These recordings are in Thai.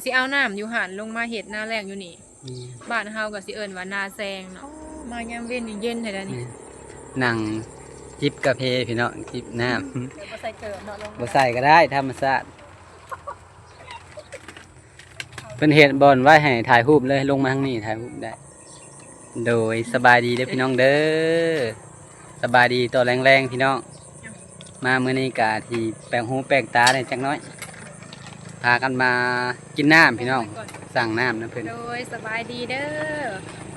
สิเอาน้ำอยู่หันลงมาเห็ดหน้าแรงอยู่นี่อืมบ้านเฮาก็สิเอิ้นว่านาแซงเนาะมายามเว้นนี่เย็นแท้ๆนี่นั่งจิบกาแฟพี่น้องจิบน้เดี๋ยวบ่ใส่เกิบเนาะลงำบ่ใส่ก็ได้ธรรมชาติเป็นเหตุบอลไว้ให้ถ่ายรูปเลยลงมาทางนี้ถ่ายรูปได้ โดยสบายดีเด้อพี่น้องเด้อสบายดีตัวแรงๆพี่น้องมาเมื่อนี้กะที่แปลงหูแปลงตาได้จักน้อยพากันมากินน้ำพี่น้องสั่งน้ำนะเพื่อนโดยสบายดีเด้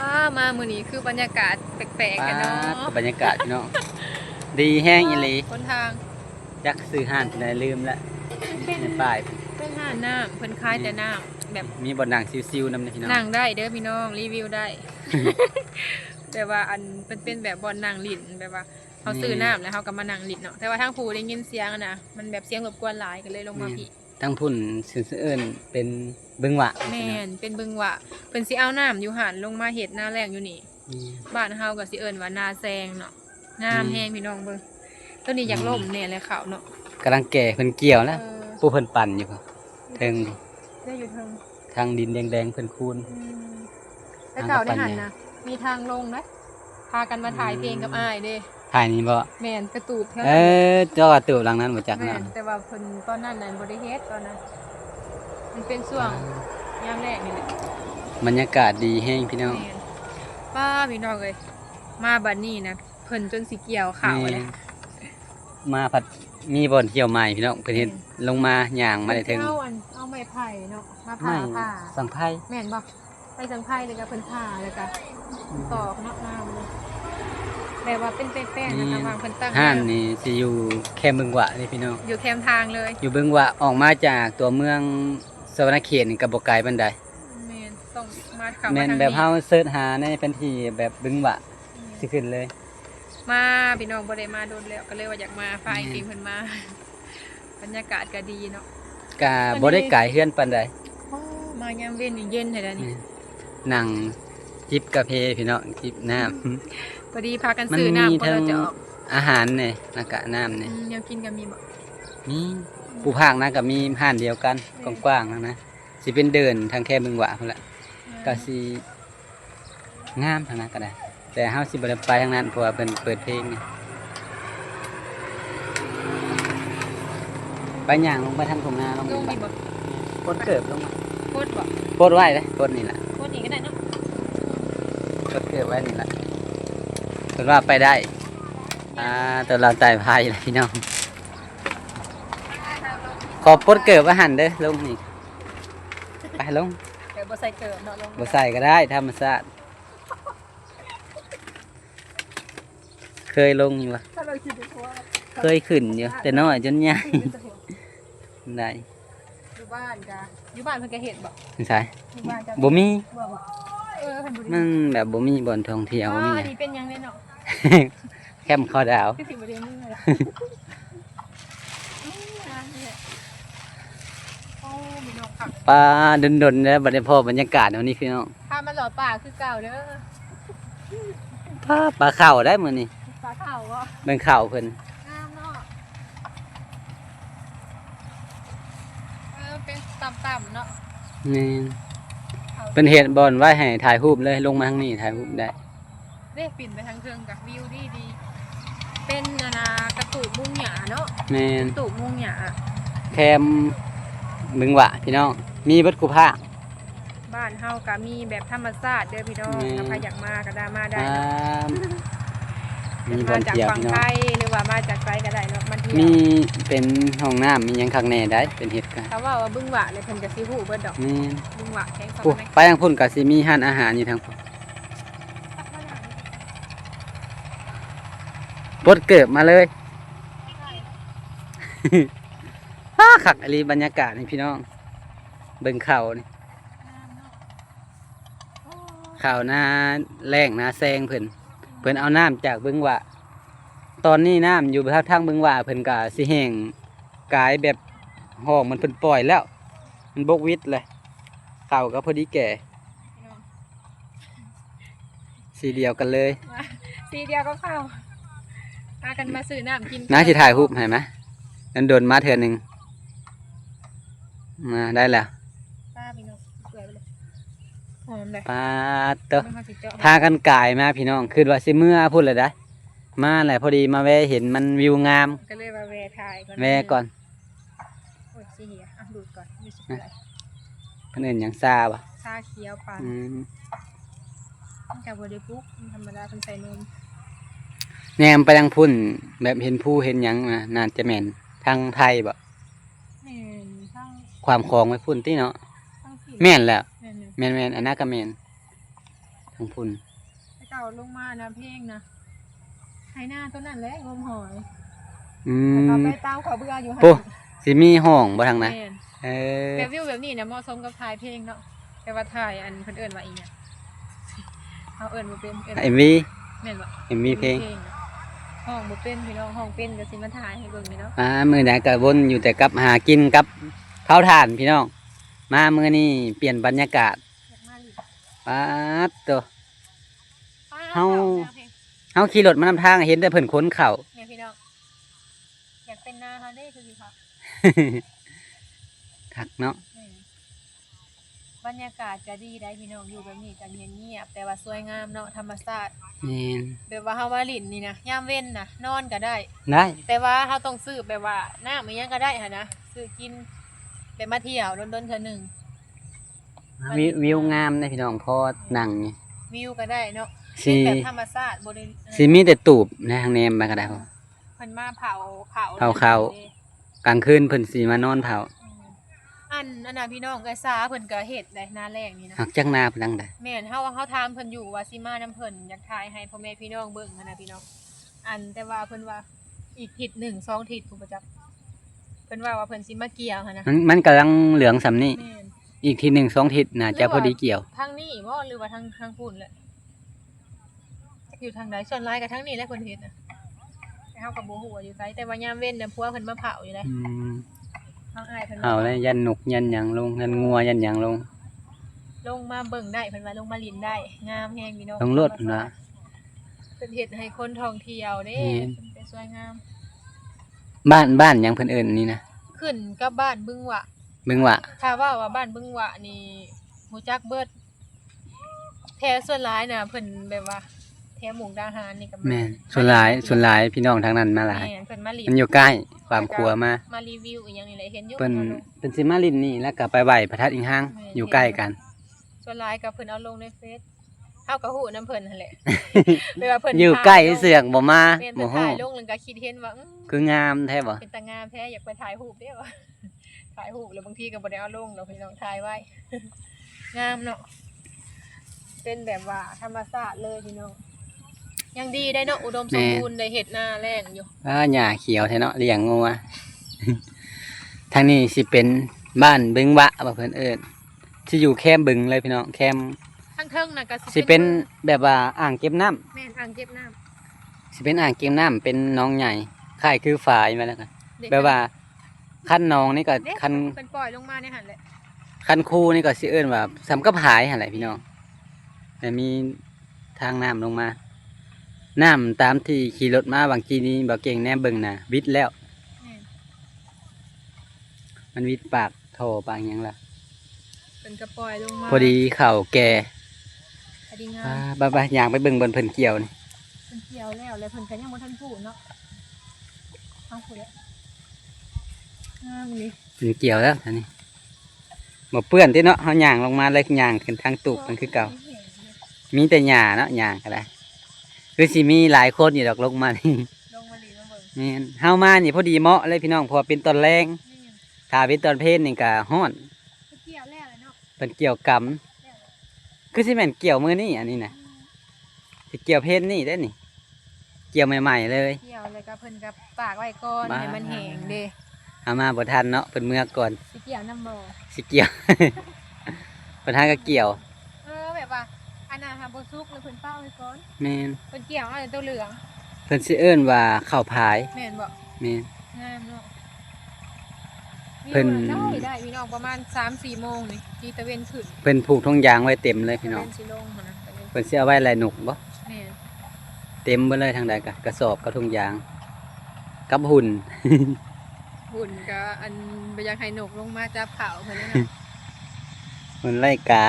อมามื้อนี้คือบรรยากาศแปลกๆกันเนาะบรรยากาศพี่น้องดีแห้งอีหลีคนทาง จักซื้อห้านที่ไหนลืมละในป้าย เป็นหาน้ำเพิ่นขายแต่น้ำแบบมีบ่อนั่งซิวๆนำนะพี่น้องนั่งได้เด้อพี่น้องรีวิวได้ แต่ว่าอันเป็นแบบบ่อนนั่งลิ้นแบบว่าเขาซื้อน้ำแล้วเขาก็มานั่งลิ้นเนาะแต่ว่าทางผู้ได้ยินเสียงนะมันแบบเสียงรบกวนหลายก็เลยลงมาพี่ ทั้งพุ่นซื่อเอิ้นเป็นบึงหวะแม่นเป็นบึงหวะเพิ่นสิเอาน้ำอยู่หันลงมาเฮ็ดหน้าแรงอยู่นี่บ้านเฮาก็สิเอิ้นว่านาแซงเนาะน้ำแห้งพี่น้องเบิ่งตัวนี้อยากล่มแน่เลยเขาเนาะกำลังแก่เพิ่นเกี่ยวแล้วผู้เพิ่นปั่นอยู่ครับเทิงได้อยู่เทิงทางดินแดงๆเพิ่นคูนแต่เก่าได้หันนะมีทางลงนะพากันมาถ่ายเพลงกับอ้ายเด้ถ่ายนี่บ่แม่นกระตูบเท่าเจ้ากระตูบหลังนั้นบ่จัก แม่ เนาะ นแต่ว่าเพิ่นตอนนั้นน่ะบ่ได้เฮ็ดตอนนั้นมันเป็นช่วงยามแรกนี่แหละบรรยากาศดีแห้งพี่น้องป้าพี่น้องเอ้ยมาบัดนี้นะเพิ่นจนสิเกี่ยวข้าวเลยมาผัดมีบ่อนเกี่ยวใหม่พี่น้องเพิ่นเฮ็ดลงมาย่างมาได้ถึงเอาไม้ไผ่เนาะมาผ่าสังไผ่แม่นบ่ไปสังไผ่เลยก็เพิ่นผ่าเลยก็ตอกเนาะงามเลยแบบว่าเป็นแป้งๆนะคะวางเพิ่นตั้งห้านนี่สิอยู่แคมป์บึงหวะนี่พี่น้องอยู่แคมทางเลยอยู่บึงหวะออกมาจากตัวเมืองสวรรณเขตนี่ก็บ่ไกลปานใดแม่นต้องมาเข้ามาทางนี้แม่นแบบเฮาเสิร์ชหาในแผนที่แบบบึงหวะสิขึ้นเลยมาพี่น้องบ่ได้มาโดนแล้วก็เลยว่าอยากมาพาไอ้ทีมเพิ่นมาบรรยากาศก็ดีเนาะก็บ่ได้ไกลเฮือนปานใดมายามเว้นนี่เย็นแท้ๆนี่นั่งจิบกาแฟพี่น้องจิบน้ำพอดีพากันซื้อน้ำก็เราจะออกอาหารเนี่ยแล้วก็น้ำเนี่ยยังกินกันมีบ่มีผู้ภาคนะกับมีห้านเดียวกันกว้างๆนะสิเป็นเดินทางแค่บึงหวะพุ่นละก็สิงามทางนั้นก็ได้แต่เฮาสิบ่ได้ไปทางนั้นเพราะว่าเพิ่นเปิดเพลงนี่ไปย่างลงไปทางทุ่งนาลงมีบ่โคตรเกิบลงมาโคตรบ่โคตรไว้เลยโคตรนี่ล่ะโคตรนี่ก็ได้เนาะโคตรเกิบไว้นี่ล่ะเพิ่นว่าไปได้ตัวเราไต่พายเลยพี่น้องขอปดเกิบอาหารเด้อลงนี่ไปลงแต่บ่ใส่เกิบเนาะลงบ่ใส่ก็ได้ธรรมชาติเคยลงอยู่วะเคยขึ้นอยู่แต่น้อยจนใหญ่ได้อยู่บ้านจ้ะอยู่บ้านเพิ่นก็เฮ็ดบ่ใช่บ่มีมันแบบบ่มีบ่อนท่องเที่ยวบ่มีนี่เป็นหยังเนาะแคมป์เขาดาวคือสิบ่ได้มื้อล่ะปลาดนๆแล้วบัดนี้พอบรรยากาศวันนี้พี่น้องพามาหล่อป่าคือเก่าเด้อปลาเข่าได้มื้อนี้ปลาเข่าบ่เป็นเข่าเพิ่นงามเนาะเป็นต่ำๆเนาะนี่เป็นเหตุบอลไว้ให้ถ่ายรูปเลยลงมาทางนี้ถ่ายรูปได้เรียกปิ่นไปทางเทิงกับวิวดีเป็นกระตูกมุงหยาเนาะแม่นกระตูกมุงหยาแคมบึงหวะพี่น้องมีเบิดกูภาคบ้านเฮาก็มีแบบธรรมชาติเด้อพี่น้องถ้าใครอยากมาก็ได้มาได้มีบอลเที่ยวพี่น้องหรือว่ามาจากไกลก็ได้เนาะมันมีเป็นห้องน้ำมียังข้างในได้เป็นเห็ดกันถ้าว่าบึงหวะเลยเพิ่นจะสิฮู้เบิดดอกบึงหวะแข็งไปทางพุ่นก็สิมีร้านอาหารอยู่ทางพุ่นปดเกิบมาเลยขักอะไรบรรยากาศนี่พี่น้องเบิ่งเขานี่ข่าวหน้าแรงหน้าแซงเพิ่นเอาน้ำจากบึงหวะตอนนี้น้ำอยู่ทางบึงหวะเพิ่นกะสิแห้งกายแบบห้องมันเพิ่นปล่อยแล้วมันบกวิดเลยข่าวก็พอดีแก่สีเดียวกันเลยสีเดียวก็เข้าพากันมาซื้อน้ำกินน้าที่ถ่ายรูปเห็นไหมนั่นโดนมาเถื่อนหนึ่งมาได้แล้ว หอมเลย ปาดเด้อ มันเขาสิเจาะ พากันกายมาพี่น้องคือว่าสิเมื่อพูดเลยได้มาแหละพอดีมาแวะเห็นมันวิวงาม ก็เลยว่าแวะถ่ายก่อน แวะก่อน โอ้ยสิเหียอ่ะดูดก่อนดูสิอะไร เพิ่นเอิ้นหยังซาบ่ะ ชาเขียวปั่น อืม มันกับบไดปลุกมันธรรมดาเป็นใส่นม แนมไปทางพุ่นแบบเห็นผู้เห็นหยังนะน่าจะแม่นทางไทยบ่ แม่นทั้ง ความคลองไว้พุ่นติเนาะ ทั้งสิ แม่นแล้ว แม่นเนี่ย แม่นอันนั้นก็แม่นทางพุ่น ไปเก่าลงมานะเพลงนะไห้หน้าต้นนั้นแหละงมหอย อื เรา ม ไปตามขอเบื่ออยู่ โอ้ สิมีห้องบ่ทางนั้น แม่น เออ แบบวิวแบบนี้เนี่ยเหมาะสมกับถ่ายเพลงเนาะแต่ว่าถ่ายอันเพิ่นเอิ้นว่าอีหยังเอาเอิ้นบ่เป็นเอิ้น MV แม่นบ่ MV เพลง น่ะห้องบ่เป็นพี่น้องห้องเป็นก็สิมาถ่ายให้เบิ่งนี่เนาะ มื้อใดก็วนอยู่แต่กับหากินกับเผาถ่านพี่น้องมามื้อนี้เปลี่ยนบรรยากาศ อยากมาลิ ปาดตัว เฮา แนวเพลง เฮาขี่รถมานำทางเห็นแต่เพิ่นขนข้าว เนี่ยพี่น้องอยากเป็นนาเฮาเด้คือสิครับ คักเนาะ บรรยากาศจะดีได้พี่น้องอยู่แบบนี้จะเงียบๆแต่ว่าสวยงามเนาะธรรมชาติ แม่น แบบว่าเฮาว่าลิ้นนี่นะยามเว้นนะนอนก็ได้ ได้ แต่ว่าเฮาต้องซื้อแบบว่าน้ำอีหยังก็ได้หั่นนะซื้อกินแบบมาเที่ยวดนๆเทื่อหนึง วิวงามนะพี่น้องพอนั่งนี่ วิวก็ได้เนาะ สิ เป็นแบบธรรมชาติบ่ได้ สิมีแต่ตูบในทางแนมมาก็ได้บ่ เพิ่นมาเผา เผาข้าว กลางคืนเพิ่นสิมานอนเผา อันน่ะพี่น้องก็ซาเพิ่นก็เฮ็ดได้หน้าแรกนี่นะ หักจักหน้าเพิ่นจังได แม่นเฮาถามเพิ่นอยู่ว่าสิมานํเพิ่นอยากถ่ายให้พ่อแม่พี่น้องเบิ่งหั้นนะพี่น้องอันแต่ว่าเพิ่นว่าอีกทิศ1 2ทิศผู้ประจักษ์เพิ่นว่าเพิ่นสิมาเกี่ยวหั่นนะ มันกำลังเหลืองสำนี้ แม่น อีกที1 2ทิศน่าจะพอดีเกี่ยว ทางนี้บ่หรือว่าทางพุ่นแหละจักอยู่ทางใดส่วนหลายก็ทางนี้แหละเพิ่นเฮ็ดน่ะแต่เฮาก็บ่ฮู้ว่าอยู่ไสแต่ว่ายามเว้นน่ะผัวเพิ่นมาเผาอยู่เลย อืม ทางอ้ายเพิ่น เอาเลยยันนกยันหยังลงยันงัวยันหยังลง ลงมาเบิ่งได้เพิ่นว่าลงมาลินได้งามแฮงพี่น้อง ต้องรถนะ เพิ่นเฮ็ดให้คนท่องเที่ยวเด้ อืม เพิ่นไปสวยงาม บ้านหยังเพิ่นเอิ้นนี่นะ ขึ้นกับบ้านบึงหวะ เบิ่งว่า ถ้าว่าบ้านบึงหวะนี่รู้จักเบิดแท้ส่วนหลายน่ะเพิ่นแบบว่าแท้หมู่ดาหารนี่ก็า แม่นส่วนหลายพี่น้องทางนั้นมาหลาย แม่นเพิ่นมาลิน มันอยู่ใกล้ความครัวมา มารีวิวอีหยังนี่แหละเห็นอยู่ เพิ่น เอาลง เป็นสิมาลินนี่แล้วก็ไปไหว้พระธาตุอิงห้างอยู่ใกล้กัน ส่วนหลายก็เพิ่นเอาลงในเฟซเฮาก็ฮู้นํเพิ่นนั่นแหละ เวลาเพิ่น อยู่ใกล้เสือกบ่มา แม่น บ่ เพิ่น ฮู้ ถ่ายลงแล้วก็คิดเห็นว่า คืองามแท้บ่ เป็นตางามแท้อยากไปถ่ายรูปเด้วะ ถ่ายรูปแล้วบางทีก็บ่ได้เอาลงดอกพี่น้องถ่ายไว้ งามเนาะเป็นแบบว่าธรรมชาติเลยพี่น้องยังดีได้เนาะอุดมสมบูรณ์ได้เฮ็ดหน้าแล้งอยู่ หญ้าเขียวแท้เนาะเลี้ยงงัว ทางนี้สิเป็นบ้านบึงวะว่าเพิ่นเอิ้นสิอยู่แคมป์บึงเลยพี่น้องแคมป์ ทั้งเทิงน่ะก็ สิเป็นแบบว่าอ่างเก็บน้ำ แม่นอ่างเก็บน้ำ สิเป็นอ่างเก็บน้ำเป็นหน้องใหญ่คล้ายคือฝายมาแล้วกัน เด็ก แบบว่าคันหนองนี่ก็ เด็ก คัน เป็นปล่อยลงมาในหั่นแหละ คันคูนี่ก็สิเอิ้นว่าสำกับหายหั่นแหละพี่น้องแต่มีทางน้ำลงมา น้ำตามที่ขี่รถมาบางทีนี้บ่เก่งแน่เบิ่งน่ะวิทย์แล้ว แม่น มันวิทย์ปากท่อปากหยังล่ะ เป็นกระปล่อยลงมา พอดีเข่าแก่ พอดีงา บ้าๆย่างไปเบิ่งบนเพิ่นเกี่ยวนี่ เพิ่นเกี่ยวแล้วเพิ่นก็ยังบ่ทันพูดเนาะเอาพูดแล้วงามนี่ เพิ่นเกี่ยวแล้วท่านี้บ่เปื้อนติเนาะเฮาย่างลงมาเลยย่างขึ้นทางตูบมันคือเก่า มีแต่หญ้าเนาะหญ้าก็ได้คือสิมีหลายคนอยู่ดอกลงมานี่ ลงมาลีมาเบิ่ง แม่นเฮามานี่พอดีเหมาะเลยพี่น้องเพอเป็นตอนแรง นี่ ถ้าเป็นตอนเพลนี่ก็ฮ้อน เพิ่นเกี่ยวแล้วเนาะ เป็นเกี่ยวกำคือสิแม่นเกี่ยวมื้อนี้อันนี้น่ะสิเกี่ยวเพลนี่ได้นี่ เกี่ยวใหม่ๆเลย เกี่ยวเลยก็เพิ่นก็ปากไว้ก่อน บ้า ให้มันแห้งเด้ เอามาบ่ทันเนาะเพิ่นเมื่อก่อน สิเกี่ยวน้ำบ่ สิเกี่ยว เพิ่นหาก็เกี่ยว แบบว่าอันน่ะหาบ่สุกแล้วเพิ่นเป้าไว้ก่อน แม่น เพิ่นเกี่ยวเอาแต่ตัวเหลือง เพิ่นสิเอิ้นว่าข้าวพาย แม่นบ่ แม่น งามเนาะ เพิ่น ได้พี่น้องประมาณ 3-4 โมงนี่ที่ตะเวนขึ้น เพิ่นผูกทงยางไว้เต็มเลยพี่น้อง ตะเวนสิลงหั่นนะตะเวน เพิ่นสิเอาไว้หลายหนุกบ่ แม่น เต็มเบิดเลยทางใดก็กระสอบกับทงยางกับหุ่น หุ่นก็อันบ่อยากให้นกลงมาจับเขาเพิ่นเลยนะ มันไล่กา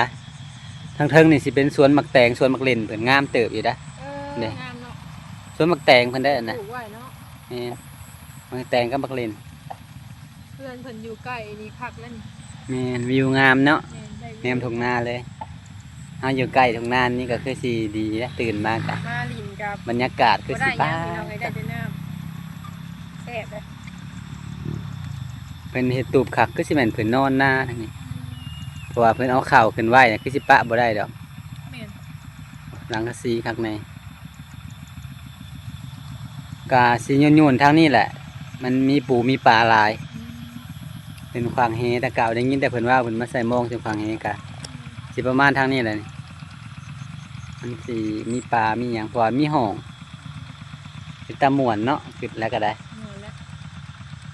ทางเทิงนี่สิเป็นสวนมักแตงสวนมักเล่นเพิ่นงามเติบอยู่นะ เนี่ย งามเนาะ สวนมักแตงเพิ่นได้อันน่ะ ปลูกไว้เนาะ นี่มักแตงกับมักเล่น เพื่อนเพิ่นอยู่ใกล้นี่คักแล้วนี่ แม่นวิวงามเนาะ แม่นได้ แนมทุ่งนาเลยเฮาอยู่ใกล้ทุ่งนานี่ก็คือสิดีนะตื่นมากะ มาลินกับบ รรยากาศคือ บ่ สิ ได้ ป้า ย่างพี่น้องได้แต่น้ำแซ่บเลย เพิ่นเฮ็ดตูบคักคือสิแม่นเพิ่นนอนนาทางนี้เพราะว่าเพิ่นเอาข้าวขึ้นไว้น่ะคือสิปะบ่ได้ดอก แม่น หลังกะซีคักในกะสิยุ่นๆทางนี้แหละ มันมีปูมีปลาหลาย เป็นขวางเฮแต่เก่าได้ยินแต่เพิ่นว่าเพิ่นมาใส่หมองถึงขวางเฮกะสิประมาณทางนี้แหละนี่มันสิมีปลา มีหยังเพราะว่ามีห้องเป็นตาม่วนเนาะขึ้นแล้วก็ได้ เหนื่อยแล้ว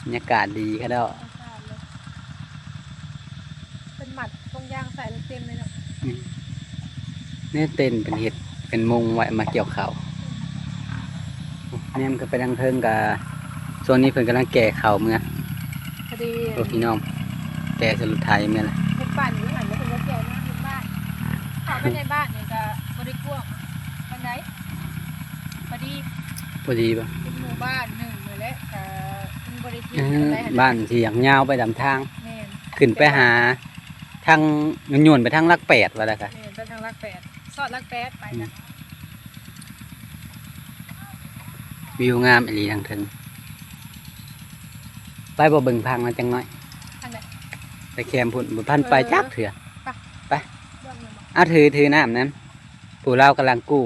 บรรยากาศดีค่ะเด้อ สงสารเลยเป็นหมัดตรงยางใส่เต็มเลยเนาะ เนี่ยเต้นเป็นเห็ดเป็นมุงไว้มาเกี่ยวเขาวเนี่ยมันก็ไปดังเทิงกับส่วนนี้เพิ่นกำลังแก่เขาวเมื่อ พอดี โอ้พี่น้องแก่สรุปไทยเมื่อละ เฮ็ดบ้านอยู่หันแล้วเพิ่นก็เกี่ยวหน้าเฮ็ดบ้านเข้าไปในบ้านนี่ก็บ่ได้กว้างปานใดพอดี พอดีป่ะ เป็นหมู่บ้านหนึ่งเลยแหละแต่เป็นบ่ได้ที่ปานใดหั่น บ้านที่อยากยาวไปดำทาง แม่น ขึ้นไปหาทางโยนไปทางลักแปดว่าแล้วกัน แม่นไปทางลักแปดซอดลักแปดไปนะ วิวงามอีหลีทางเทิงไปบ่เบิ่งพังมาจังน้อย ทางไหน ไปแคมพุ่นบ่พันไปจักเถื่อ เรื่องมันบอก เอาถือน้ำนั้นปู่เรากำลังกู้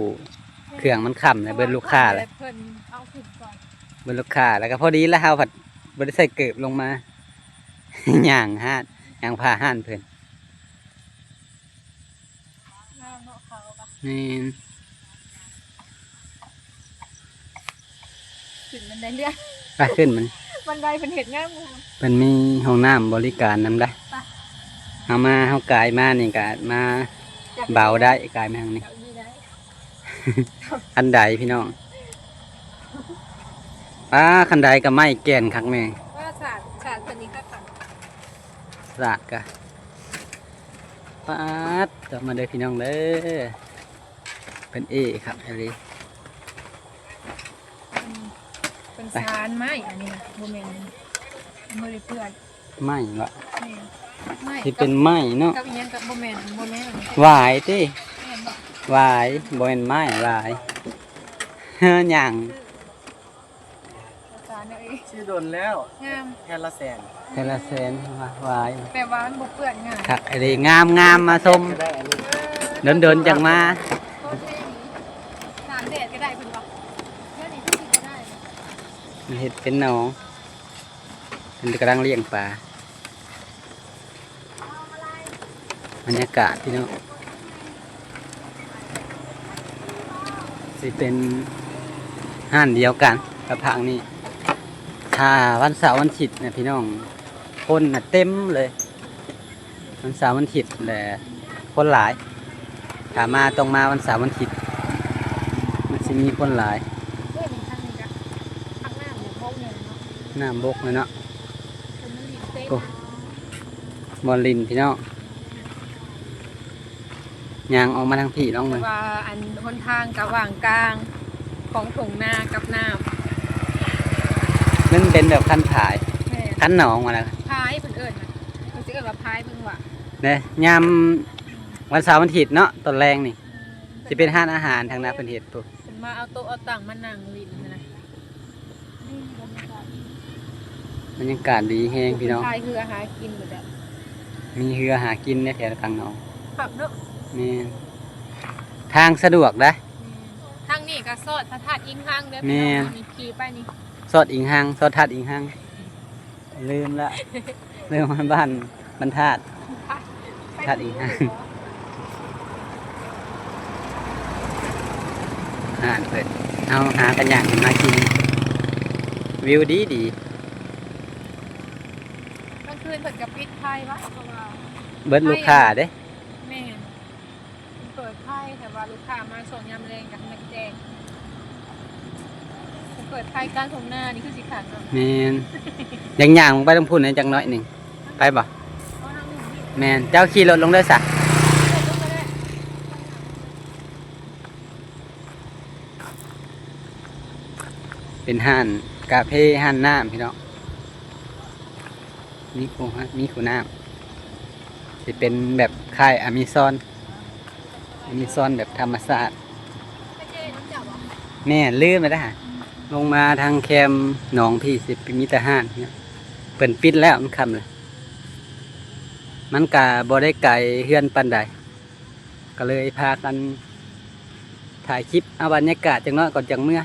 เครื่องมันค่ำเลยเบิ่นลูกค้าเลย เพิ่นเอาขึ้นก่อน เบิ่นลูกค้าแล้วก็พอดีแล้วเฮาผัดบ่ได้ใส่เกิบลงมา ย่างห้านย่างผ้าห้านเพิ่น หน้าเนาะเขาก็ นี่ ขึ้นบันไดเลื่อน ไปขึ้นมัน บันไดเพิ่นเฮ็ดงามงาม เพิ่นมีห้องน้ำบริการนำได้ ไป เฮากายมานี่ก็มาเบาได้กายมาทางนี้ เจ้านี่ได้ คันใดพี่น้องคันใดก็ไม่แก่นคักแม่ ว่าศาสตร์ตัวนี้ก็ค่ะ สะอาดกะปาดกลับมาเด้อพี่น้องเด้อเป็นเอครับอะไร เป็นสารไม้อันนี้นะบ่แม่นบ่ได้เปื้อน ไม่ละ แม่นไม้ ที่เป็นไม้เนาะ กับอีหยังกับบ่แม่นอันนี้ หวายติ แม่นบ่ หวายบ่เป็นไม้หวาย หยัง สารเนี่ยเอ้ย ชื่อโดนแล้ว งาม แค่ละแสน แต่ละแสนหวาย แต่ว่ามันบ่เปื้อนง่าย ครับอะไรงามมาชม ก็ได้อันนี้ เดินจังมา โอเคสารแดดก็ได้เพิ่นบอกแค่นี้ที่ก็ได้ เห็ดเป็นหนองมันกำลังเลี้ยงปลาบรรยากาศพี่น้องสิเป็นห้านเดียวกันกับผังนี้ถ้าวันเสาร์วันอาทิตย์เนี่ยพี่น้องคนน่ะเต็มเลยวันเสาร์วันอาทิตย์แต่คนหลายถ้ามาต้องมาวันเสาร์วันอาทิตย์มันจะมีคนหลาย เอ้ยนี่ทางนี้ก็ทางหน้าเนี่ยบ่แม่นเนาะ น้ำบกเลยเนาะ เพิ่นมันรีบเต้น โอ้ บอลลินพี่น้องยางออกมาทางพี่น้อง แต่ เลย ว่าอันหนทางกับว่างกลางของถุงนากับน้ำ นั่นเป็นแบบคันผาย แม่ คันหนองมาแล้ว พายเพิ่นเอิ้นน่ะเพิ่นสิเอิ้นว่าพายเพิ่นว่า เนี่ยยามวันเสาร์วันอาทิตย์เนาะตอนแรงนี่จะเป็นห้านอาหารทางนาเป็นเห็ดปุ๊บ เพิ่นมาเอาโต๊ะเอาตังมานั่งลิ้นนะนี่บรรยากาศ บรรยากาศดีแห้งพี่น้อง พายคืออาหารกินหมดแล้ว มีเรือหากินในแถวกลางหนอง ผักเนาะ นี่ทางสะดวกนะ ทางนี้ก็ซอดพระธาตุอิงห้างเด้อ แม่ พี่น้องมีขี่ไปนี่ สอดอิงห้างสอดทัดอิงห้างลืมละ ลืมมาบ้านบรรทัด ธาตุอิงห้าง อาหารเปิดเอาหากันอย่างมากินวิวดีดี กลางคืนเพิ่นก็ปิดไฟวะเพราะว่า เบิดลูกค้าเด้ แม่นเปิดไพ่แต่ว่าลูกค้ามาส่งยามแรงกับแม่แจ้งเปิดไพ่การทงหน้านี่คือสิขาดเนาะ แมนอย่างอย่างลงไปต้องพูดในอยจังน้อยหนึ่งไปบ่ เพราะทางหนึ่งนี่ แมนเจ้าขี่รถลงได้สะ เปิดลงมาได้ เป็นห้านกาเฟ่ห้านน้ำพี่น้องมีคูน้ำจะเป็นแบบค่ายอเมซอนแบบธรรมชาติแม่ลืมไปแล้วลงมาทางแคมหนองพี่สิมีแต่ห้านเนี่ยเปิ่นปิดแล้วมันคำเลยมันกะบ่ได้ไกลเฮือนปันใดก็เลยพากันถ่ายคลิปเอาบรรยากาศจังน้อยก่อนจังเมื่อ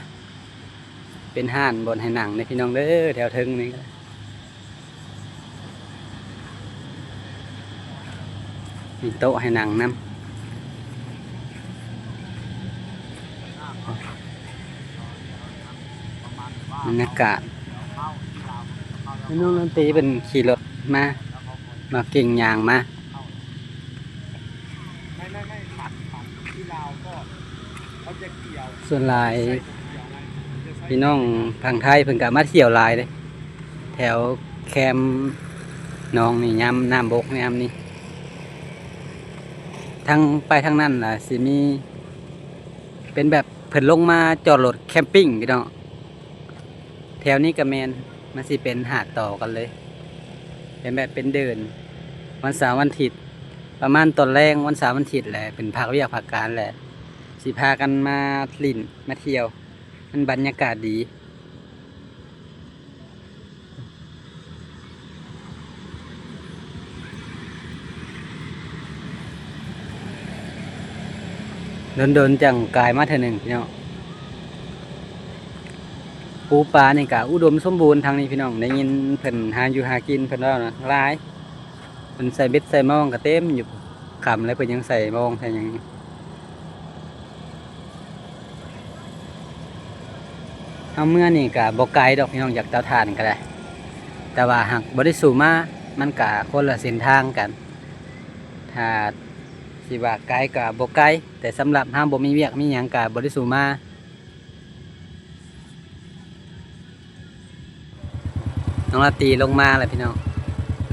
เป็นห้านบนให้หนังในพี่น้องเด้อแถวทึงนี่ก็มีโต๊ะให้หนังนำบรรยากาศพี่น้องดนตรีเป็นขี่รถมาเก่งยางมาไม่ผัดที่ลาวก็เขาจะเกี่ยว ส่วนหลายพี่น้องทางไทยเพิ่นก็มาเที่ยวหลายเลยแถวแคมหนองนี่ยามน้ำบกยามนี่ทางไปทางนั้นล่ะสิมีเป็นแบบเพิ่นลงมาจอดรถแคมปิ้งพี่น้องแถวนี้ก็แมนมันสิเป็นหาดต่อกันเลยเป็นแบบเป็นเดินวันเสาร์วันอาทิตย์ประมาณตอนแรกวันเสาร์วันอาทิตย์แหละเป็นภาควิชาภาคการแหละสิพากันมาลิ่นมาเที่ยวมันบรรยากาศดีโดนจังกายมาเท่านึงพี่น้องปูปลานี่กะอุดมสมบูรณ์ทางนี้พี่น้องได้ยินเพิ่นหาอยู่หากินเพิ่นว่านะหลายเพิ่นใส่เบ็ดใส่มองก็เต็มอยู่ขำแล้วเพิ่นยังใส่มองใส่หยังเอาเมื่อนี่กะบ่ไกลดอกพี่น้องอยากเตาถ่านก็ได้แต่ว่าหากบ่ได้สู่มามันกะคนละเส้นทางกันถ้าสิว่าไกลกะบ่ไกลแต่สำหรับห้ามบ่มีเวียกมีหยังกะบ่ได้สู่มาน้องลาตีลงมาเลยพี่น้อง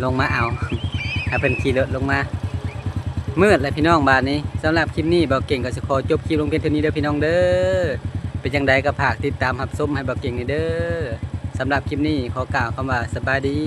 ลงมาเอาถ้าเป็นขี่รถลงมามืดเลยพี่น้องบาทนี้สำหรับคลิปนี้บ่าวเก่งก็จะขอจบคลิปลงเพียงเท่านี้เด้อพี่น้องเด้อเป็นจังใดก็ฝากติดตามรับชมให้บ่าวเก่งนี่เด้อสำหรับคลิปนี้ขอกล่าวคำว่าสบายดี